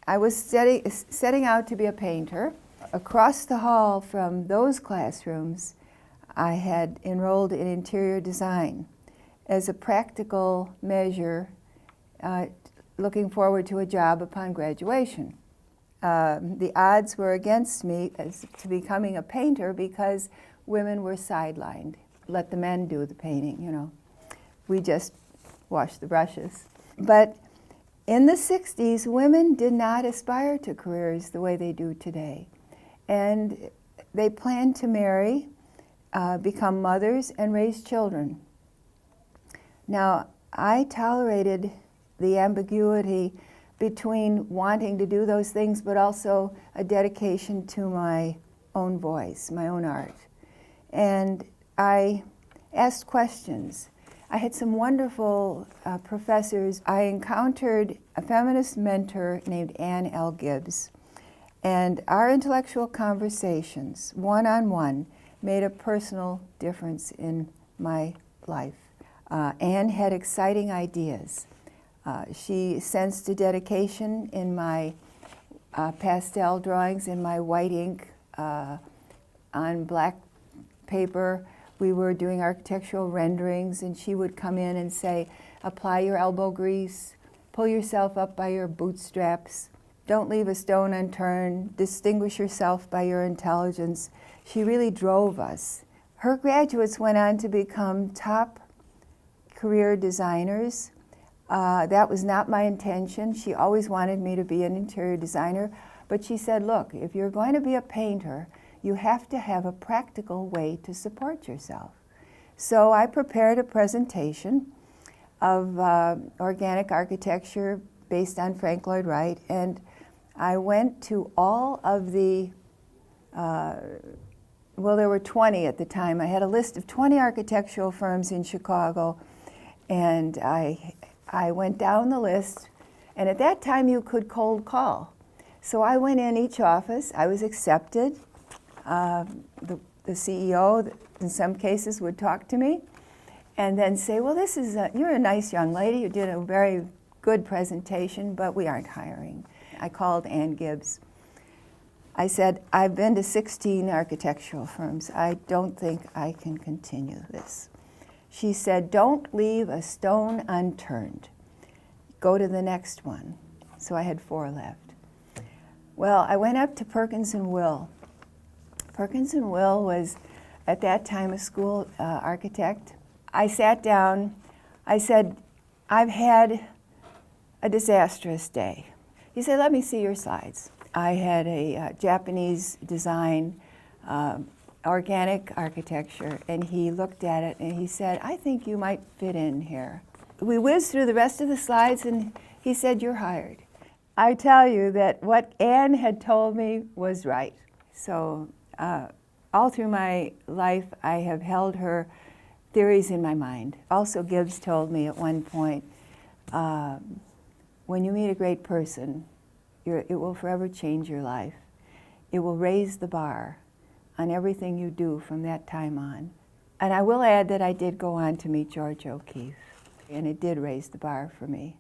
I was setting out to be a painter. Across the hall from those classrooms, I had enrolled in interior design as a practical measure, looking forward to a job upon graduation. The odds were against me as to becoming a painter because women were sidelined. Let the men do the painting, you know. We just wash the brushes. But in the 60s, women did not aspire to careers the way they do today. And they planned to marry, become mothers, and raise children. Now, I tolerated the ambiguity between wanting to do those things, but also a dedication to my own voice, my own art. And I asked questions. I had some wonderful professors. I encountered a feminist mentor named Ann L. Gibbs, and our intellectual conversations, one-on-one, made a personal difference in my life. Ann had exciting ideas. She sensed a dedication in my pastel drawings, in my white ink on black paper. We were doing architectural renderings, and she would come in and say, apply your elbow grease, pull yourself up by your bootstraps, don't leave a stone unturned, distinguish yourself by your intelligence. She really drove us. Her graduates went on to become top career designers. That was not my intention. She always wanted me to be an interior designer, but she said, look, if you're going to be a painter, you have to have a practical way to support yourself. So I prepared a presentation of organic architecture based on Frank Lloyd Wright, and I went to all of the, well, there were 20 at the time. I had a list of 20 architectural firms in Chicago, and I went down the list, and at that time you could cold call. So I went in each office, I was accepted. The CEO, in some cases, would talk to me and then say, well, you're a nice young lady, you did a very good presentation, but we aren't hiring. I called Ann Gibbs. I said, I've been to 16 architectural firms. I don't think I can continue this. She said, don't leave a stone unturned. Go to the next one. So I had 4 left. Well, I went up to Perkins and Will. Perkins and Will was, at that time, a school architect. I sat down. I said, I've had a disastrous day. He said, let me see your slides. I had a Japanese design, organic architecture, and he looked at it and he said, I think you might fit in here. We whizzed through the rest of the slides and he said, you're hired. I tell you that what Ann had told me was right. So all through my life, I have held her theories in my mind. Also, Gibbs told me at one point, when you meet a great person, it will forever change your life. It will raise the bar on everything you do from that time on. And I will add that I did go on to meet George O'Keeffe, and it did raise the bar for me.